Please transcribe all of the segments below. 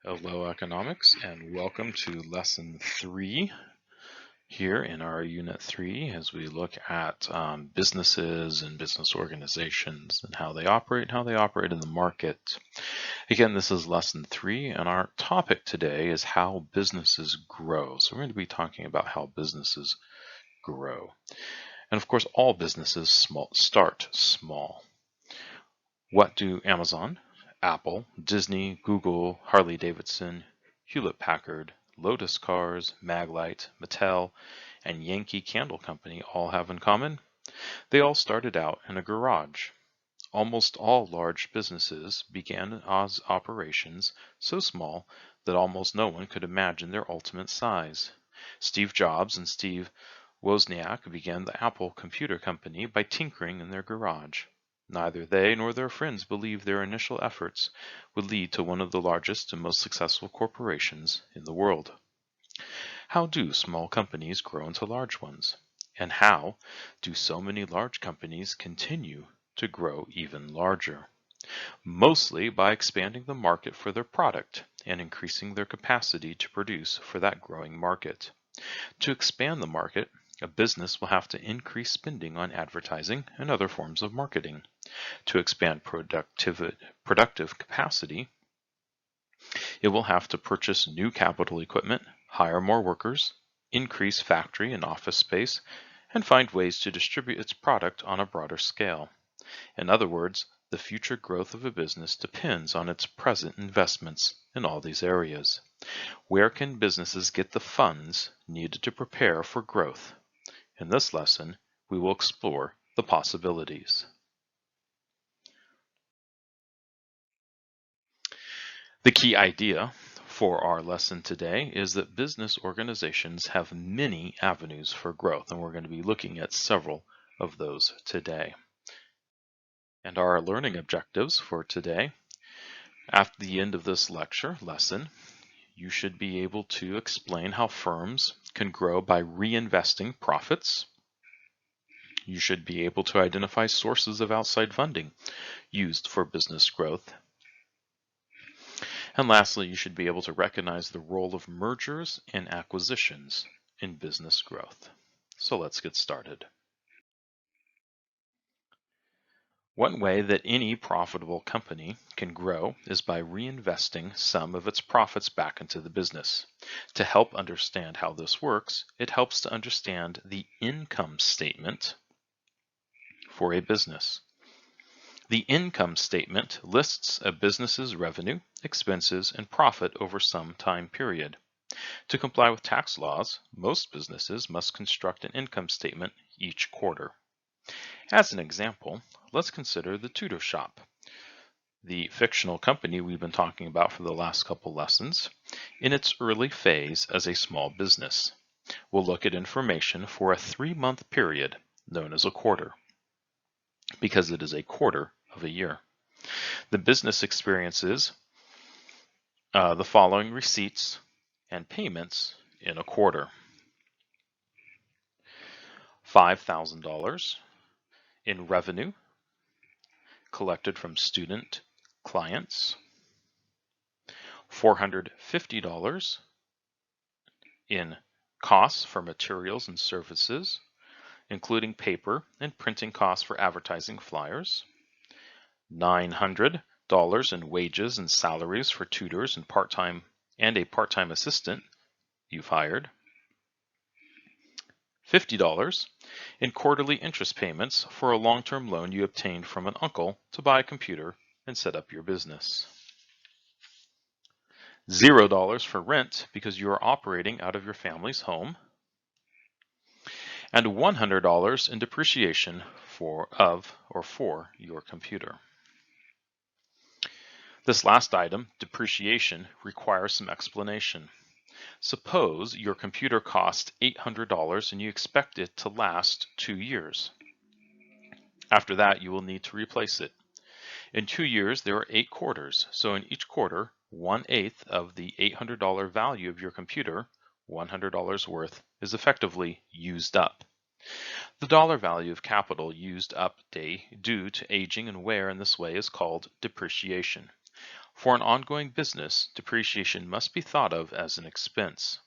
Hello Economics, and welcome to Lesson 3 here in our Unit 3 as we look at businesses and business organizations and how they operate in the market. Again, this is Lesson 3, and our topic today is how businesses grow. So we're going to be talking about how businesses grow. And of course, all businesses start small. What do Amazon, Apple, Disney, Google, Harley-Davidson, Hewlett-Packard, Lotus Cars, Maglite, Mattel, and Yankee Candle Company all have in common? They all started out in a garage. Almost all large businesses began as operations so small that almost no one could imagine their ultimate size. Steve Jobs and Steve Wozniak began the Apple Computer Company by tinkering in their garage. Neither they nor their friends believed their initial efforts would lead to one of the largest and most successful corporations in the world. How do small companies grow into large ones? And how do so many large companies continue to grow even larger? Mostly by expanding the market for their product and increasing their capacity to produce for that growing market. To expand the market, a business will have to increase spending on advertising and other forms of marketing. To expand productive capacity, it will have to purchase new capital equipment, hire more workers, increase factory and office space, and find ways to distribute its product on a broader scale. In other words, the future growth of a business depends on its present investments in all these areas. Where can businesses get the funds needed to prepare for growth? In this lesson, we will explore the possibilities. The key idea for our lesson today is that business organizations have many avenues for growth, and we're going to be looking at several of those today. And our learning objectives for today: at the end of this lesson, you should be able to explain how firms can grow by reinvesting profits. You should be able to identify sources of outside funding used for business growth. And lastly, you should be able to recognize the role of mergers and acquisitions in business growth. So let's get started. One way that any profitable company can grow is by reinvesting some of its profits back into the business. To help understand how this works, it helps to understand the income statement for a business. The income statement lists a business's revenue, expenses, and profit over some time period. To comply with tax laws, most businesses must construct an income statement each quarter. As an example, let's consider the Tutor Shop, the fictional company we've been talking about for the last couple lessons, in its early phase as a small business. We'll look at information for a 3-month period known as a quarter, because it is a quarter of a year. The business experiences the following receipts and payments in a quarter: $5,000 in revenue collected from student clients, $450 in costs for materials and services, including paper and printing costs for advertising flyers, $900 in wages and salaries for tutors and a part-time assistant you've hired, $50 in quarterly interest payments for a long-term loan you obtained from an uncle to buy a computer and set up your business, $0 for rent because you are operating out of your family's home, and $100 in depreciation for your computer. This last item, depreciation, requires some explanation. Suppose your computer cost $800 and you expect it to last 2 years. After that, you will need to replace it. In 2 years, there are 8 quarters, so in each quarter, 1/8 of the $800 value of your computer, $100 worth, is effectively used up. The dollar value of capital used up due to aging and wear in this way is called depreciation. For an ongoing business, depreciation must be thought of as an expense.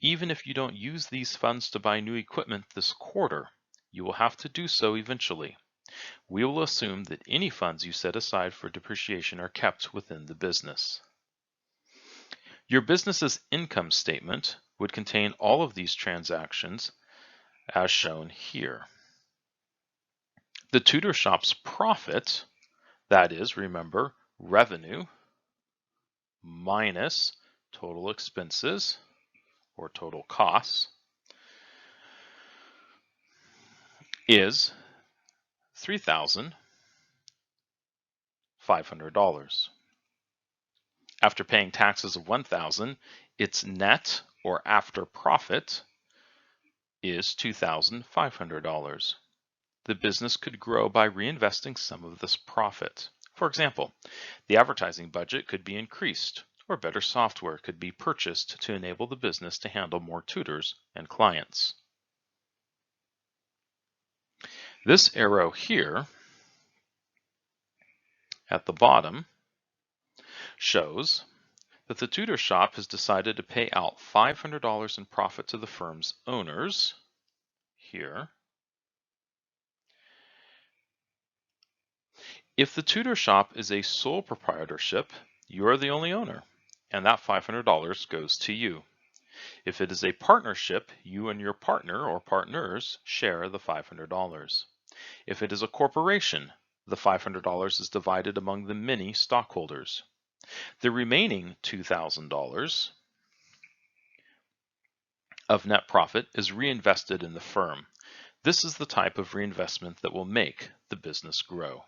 Even if you don't use these funds to buy new equipment this quarter, you will have to do so eventually. We will assume that any funds you set aside for depreciation are kept within the business. Your business's income statement would contain all of these transactions as shown here. The tutor shop's profit, that is, remember, revenue minus total expenses or total costs, is $3,500. After paying taxes of $1,000, its net or after profit is $2,500. The business could grow by reinvesting some of this profit. For example, the advertising budget could be increased, or better software could be purchased to enable the business to handle more tutors and clients. This arrow here at the bottom shows that the tutor shop has decided to pay out $500 in profit to the firm's owners here. If the tutor shop is a sole proprietorship, you are the only owner, and that $500 goes to you. If it is a partnership, you and your partner or partners share the $500. If it is a corporation, the $500 is divided among the many stockholders. The remaining $2,000 of net profit is reinvested in the firm. This is the type of reinvestment that will make the business grow.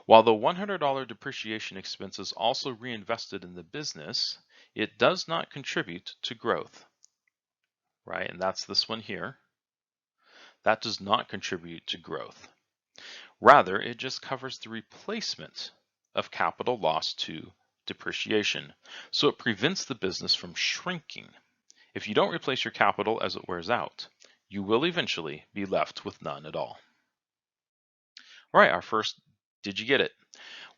While the $100 depreciation expense is also reinvested in the business, it does not contribute to growth, right? And that's this one here. That does not contribute to growth. Rather, it just covers the replacement of capital lost to depreciation. So it prevents the business from shrinking. If you don't replace your capital as it wears out, you will eventually be left with none at all. All right, our first, did you get it?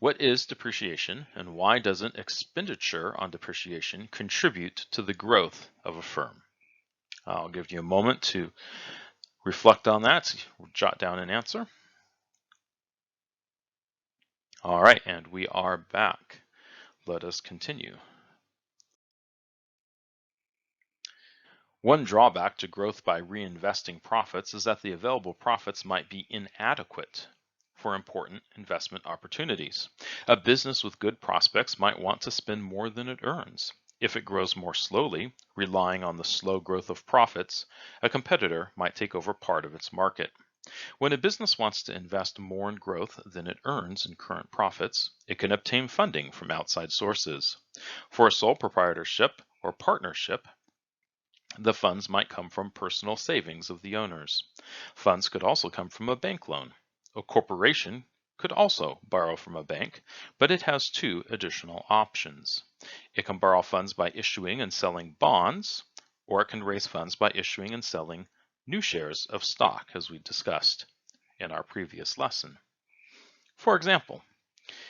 What is depreciation, and why doesn't expenditure on depreciation contribute to the growth of a firm? I'll give you a moment to reflect on that, jot down an answer. All right, and we are back. Let us continue. One drawback to growth by reinvesting profits is that the available profits might be inadequate for important investment opportunities. A business with good prospects might want to spend more than it earns. If it grows more slowly, relying on the slow growth of profits, a competitor might take over part of its market. When a business wants to invest more in growth than it earns in current profits, it can obtain funding from outside sources. For a sole proprietorship or partnership, the funds might come from personal savings of the owners. Funds could also come from a bank loan. A corporation could also borrow from a bank, but it has two additional options. It can borrow funds by issuing and selling bonds, or it can raise funds by issuing and selling new shares of stock, as we discussed in our previous lesson. For example,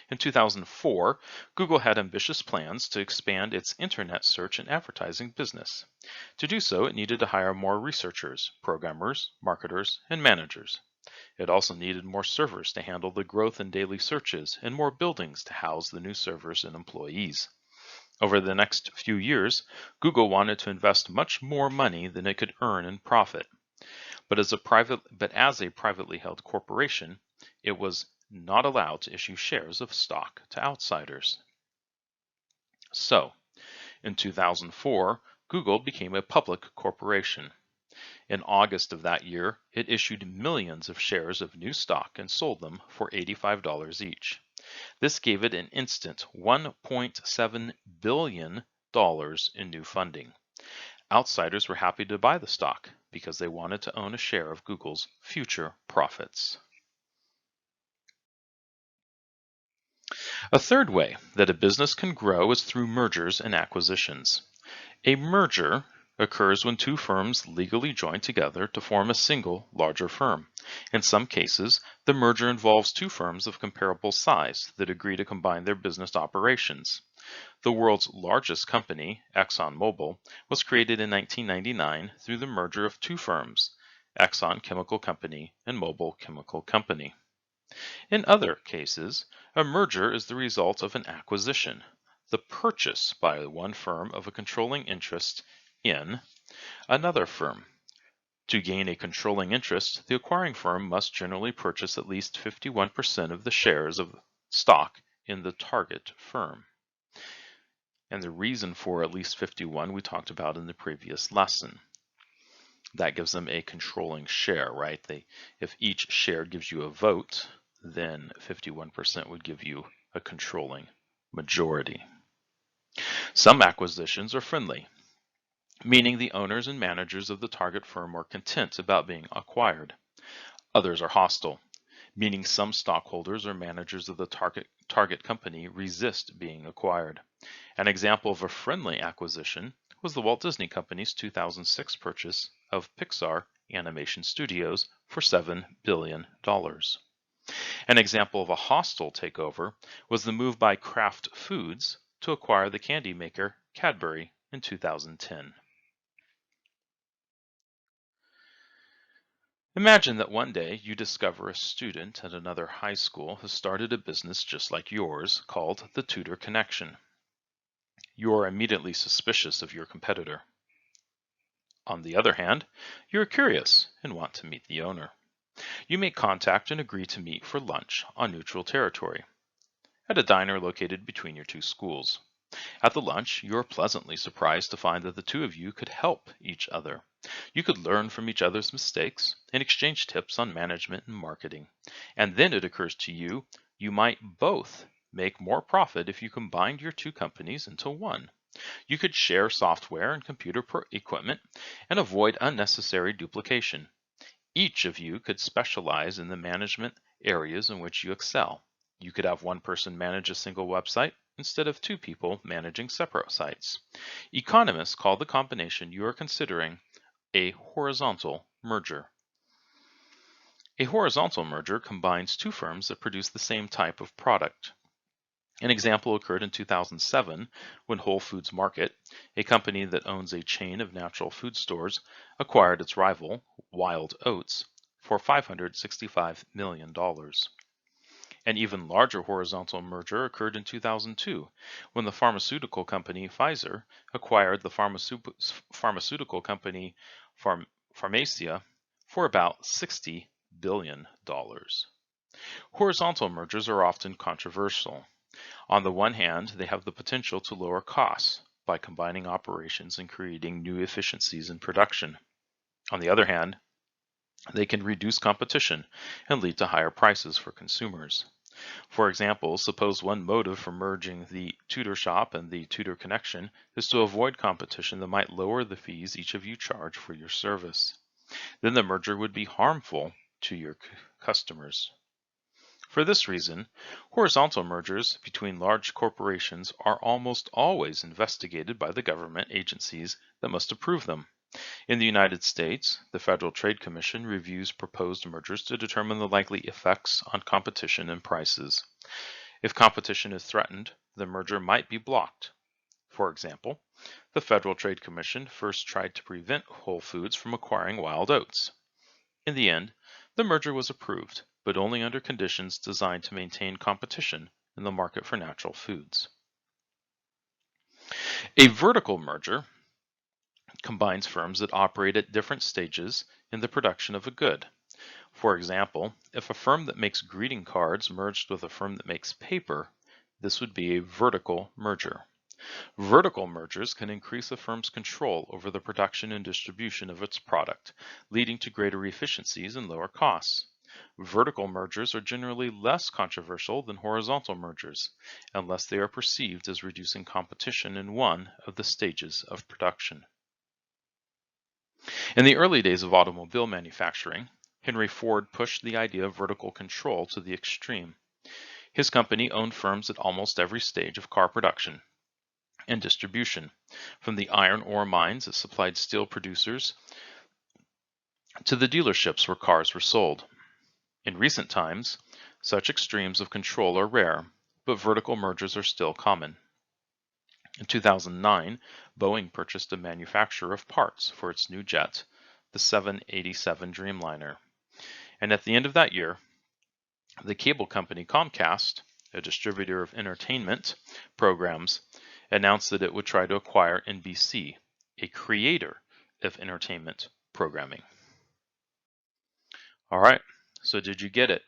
in 2004, Google had ambitious plans to expand its internet search and advertising business. To do so, it needed to hire more researchers, programmers, marketers, and managers. It also needed more servers to handle the growth in daily searches and more buildings to house the new servers and employees. Over the next few years, Google wanted to invest much more money than it could earn in profit. But as a privately held corporation, it was not allowed to issue shares of stock to outsiders. So, in 2004, Google became a public corporation. In August of that year, it issued millions of shares of new stock and sold them for $85 each. This gave it an instant $1.7 billion in new funding. Outsiders were happy to buy the stock because they wanted to own a share of Google's future profits. A third way that a business can grow is through mergers and acquisitions. A merger occurs when two firms legally join together to form a single, larger firm. In some cases, the merger involves two firms of comparable size that agree to combine their business operations. The world's largest company, ExxonMobil, was created in 1999 through the merger of two firms, Exxon Chemical Company and Mobil Chemical Company. In other cases, a merger is the result of an acquisition, the purchase by one firm of a controlling interest in another firm. To gain a controlling interest, the acquiring firm must generally purchase at least 51% of the shares of stock in the target firm. And the reason for at least 51 we talked about in the previous lesson. That gives them a controlling share, right? If each share gives you a vote, then 51% would give you a controlling majority. Some acquisitions are friendly, meaning the owners and managers of the target firm are content about being acquired. Others are hostile, meaning some stockholders or managers of the target company resist being acquired. An example of a friendly acquisition was the Walt Disney Company's 2006 purchase of Pixar Animation Studios for $7 billion. An example of a hostile takeover was the move by Kraft Foods to acquire the candy maker Cadbury in 2010. Imagine that one day you discover a student at another high school has started a business just like yours called the Tutor Connection. You are immediately suspicious of your competitor. On the other hand, you are curious and want to meet the owner. You make contact and agree to meet for lunch on neutral territory at a diner located between your two schools. At the lunch, you are pleasantly surprised to find that the two of you could help each other. You could learn from each other's mistakes and exchange tips on management and marketing. And then it occurs to you, you might both make more profit if you combined your two companies into one. You could share software and computer equipment and avoid unnecessary duplication. Each of you could specialize in the management areas in which you excel. You could have one person manage a single website instead of two people managing separate sites. Economists call the combination you are considering a horizontal merger. A horizontal merger combines two firms that produce the same type of product. An example occurred in 2007 when Whole Foods Market, a company that owns a chain of natural food stores, acquired its rival, Wild Oats, for $565 million. An even larger horizontal merger occurred in 2002 when the pharmaceutical company Pfizer acquired the pharmaceutical company Pharmacia for about $60 billion. Horizontal mergers are often controversial. On the one hand, they have the potential to lower costs by combining operations and creating new efficiencies in production. On the other hand, they can reduce competition and lead to higher prices for consumers. For example, suppose one motive for merging the Tutor Shop and the Tutor Connection is to avoid competition that might lower the fees each of you charge for your service. Then the merger would be harmful to your customers. For this reason, horizontal mergers between large corporations are almost always investigated by the government agencies that must approve them. In the United States, the Federal Trade Commission reviews proposed mergers to determine the likely effects on competition and prices. If competition is threatened, the merger might be blocked. For example, the Federal Trade Commission first tried to prevent Whole Foods from acquiring Wild Oats. In the end, the merger was approved, but only under conditions designed to maintain competition in the market for natural foods. A vertical merger combines firms that operate at different stages in the production of a good. For example, if a firm that makes greeting cards merged with a firm that makes paper, this would be a vertical merger. Vertical mergers can increase a firm's control over the production and distribution of its product, leading to greater efficiencies and lower costs. Vertical mergers are generally less controversial than horizontal mergers, unless they are perceived as reducing competition in one of the stages of production. In the early days of automobile manufacturing, Henry Ford pushed the idea of vertical control to the extreme. His company owned firms at almost every stage of car production. and distribution. From the iron ore mines that supplied steel producers to the dealerships where cars were sold. In recent times, such extremes of control are rare, but vertical mergers are still common. In 2009, Boeing purchased a manufacturer of parts for its new jet, the 787 Dreamliner. And at the end of that year, the cable company Comcast, a distributor of entertainment programs, announced that it would try to acquire NBC, a creator of entertainment programming. All right, so did you get it?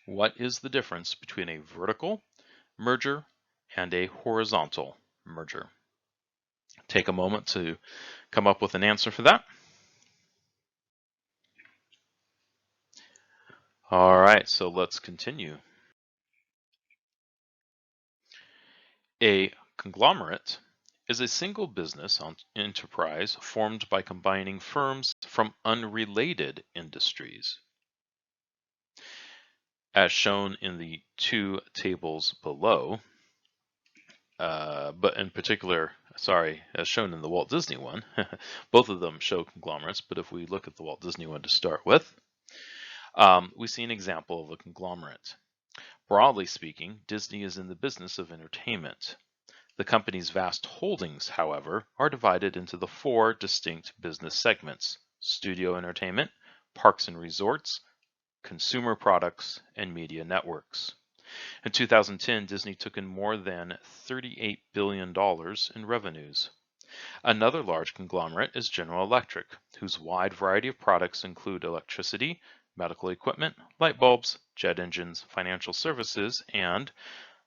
What is the difference between a vertical merger and a horizontal merger? Take a moment to come up with an answer for that. All right, so let's continue. A conglomerate is a single business enterprise formed by combining firms from unrelated industries. As shown in the two tables below, but in particular, as shown in the Walt Disney one, both of them show conglomerates, but if we look at the Walt Disney one to start with, we see an example of a conglomerate. Broadly speaking, Disney is in the business of entertainment. The company's vast holdings, however, are divided into the four distinct business segments: studio entertainment, parks and resorts, consumer products, and media networks. In 2010, Disney took in more than $38 billion in revenues. Another large conglomerate is General Electric, whose wide variety of products include electricity, medical equipment, light bulbs, jet engines, financial services, and,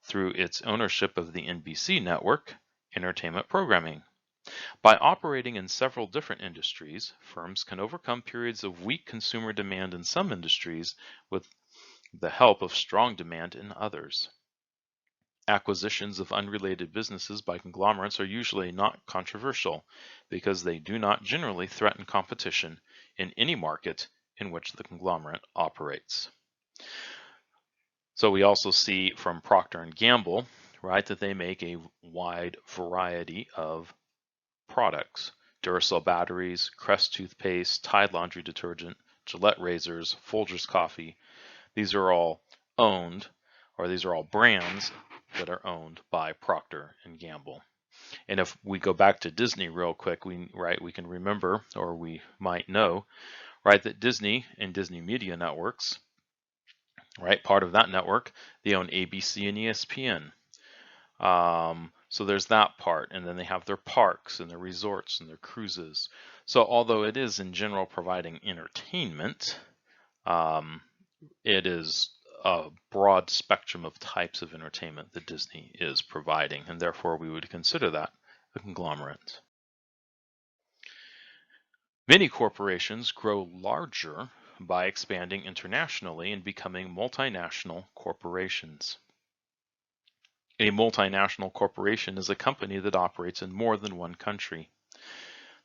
through its ownership of the NBC network, entertainment programming. By operating in several different industries, firms can overcome periods of weak consumer demand in some industries with the help of strong demand in others. Acquisitions of unrelated businesses by conglomerates are usually not controversial because they do not generally threaten competition in any market in which the conglomerate operates. So we also see from Procter & Gamble, right, that they make a wide variety of products: Duracell batteries, Crest toothpaste, Tide laundry detergent, Gillette razors, Folgers coffee. These are all owned, or these are all brands that are owned by Procter & Gamble. And if we go back to Disney real quick, we can remember, or we might know, right, that Disney and Disney Media Networks, right, part of that network, they own ABC and ESPN. So there's that part, and then they have their parks and their resorts and their cruises. So although it is in general providing entertainment, it is a broad spectrum of types of entertainment that Disney is providing, and therefore we would consider that a conglomerate. Many corporations grow larger by expanding internationally and becoming multinational corporations. A multinational corporation is a company that operates in more than one country.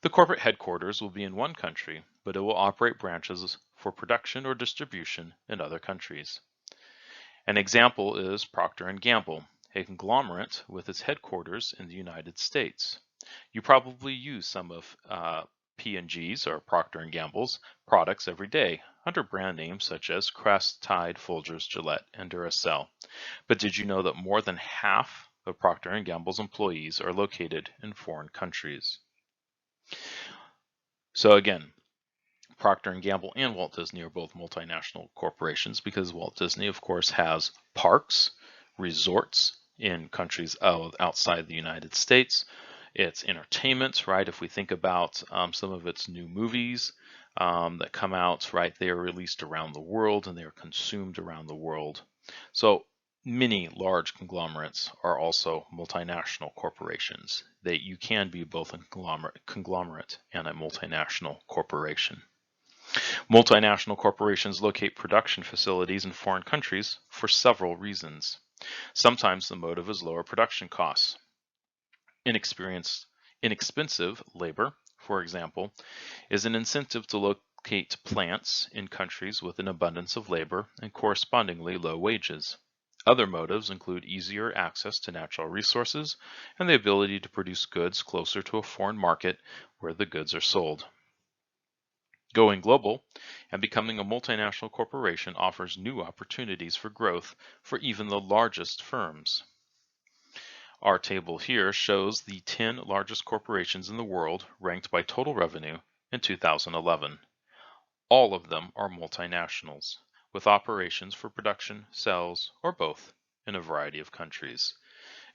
The corporate headquarters will be in one country, but it will operate branches for production or distribution in other countries. An example is Procter & Gamble, a conglomerate with its headquarters in the United States. You probably use some of P&G's or Procter & Gamble's products every day under brand names such as Crest, Tide, Folgers, Gillette, and Duracell. But did you know that more than half of Procter & Gamble's employees are located in foreign countries? So again, Procter & Gamble and Walt Disney are both multinational corporations because Walt Disney, of course, has parks, resorts in countries outside the United States. It's entertainment, right? If we think about some of its new movies that come out, right, they are released around the world and they are consumed around the world. So many large conglomerates are also multinational corporations. You can be both a conglomerate and a multinational corporation. Multinational corporations locate production facilities in foreign countries for several reasons. Sometimes the motive is lower production costs. Inexpensive labor, for example, is an incentive to locate plants in countries with an abundance of labor and correspondingly low wages. Other motives include easier access to natural resources and the ability to produce goods closer to a foreign market where the goods are sold. Going global and becoming a multinational corporation offers new opportunities for growth for even the largest firms. Our table here shows the 10 largest corporations in the world ranked by total revenue in 2011. All of them are multinationals, with operations for production, sales, or both in a variety of countries.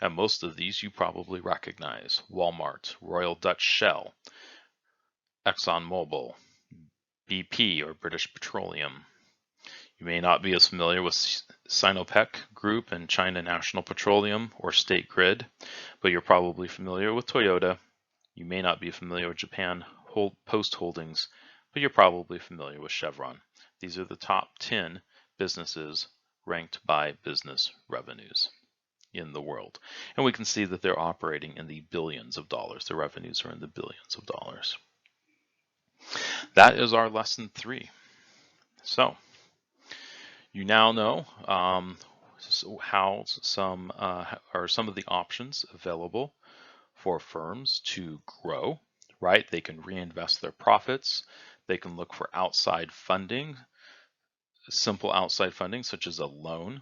And most of these you probably recognize: Walmart, Royal Dutch Shell, ExxonMobil, BP or British Petroleum. You may not be as familiar with Sinopec Group and China National Petroleum or State Grid, but you're probably familiar with Toyota. You may not be familiar with Japan Post Holdings, but you're probably familiar with Chevron. These are the top 10 businesses ranked by business revenues in the world. And we can see that they're operating in the billions of dollars. Their revenues are in the billions of dollars. That is our lesson 3. So you now know how some of the options available for firms to grow, right? They can reinvest their profits. They can look for outside funding, simple outside funding, such as a loan,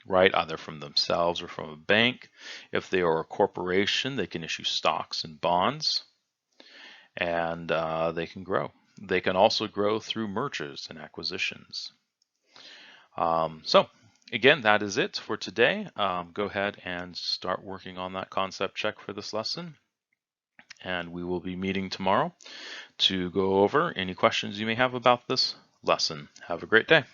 right? Either from themselves or from a bank. If they are a corporation, they can issue stocks and bonds, and they can grow. They can also grow through mergers and acquisitions. So again, that is it for today. Go ahead and start working on that concept check for this lesson. And we will be meeting tomorrow to go over any questions you may have about this lesson. Have a great day.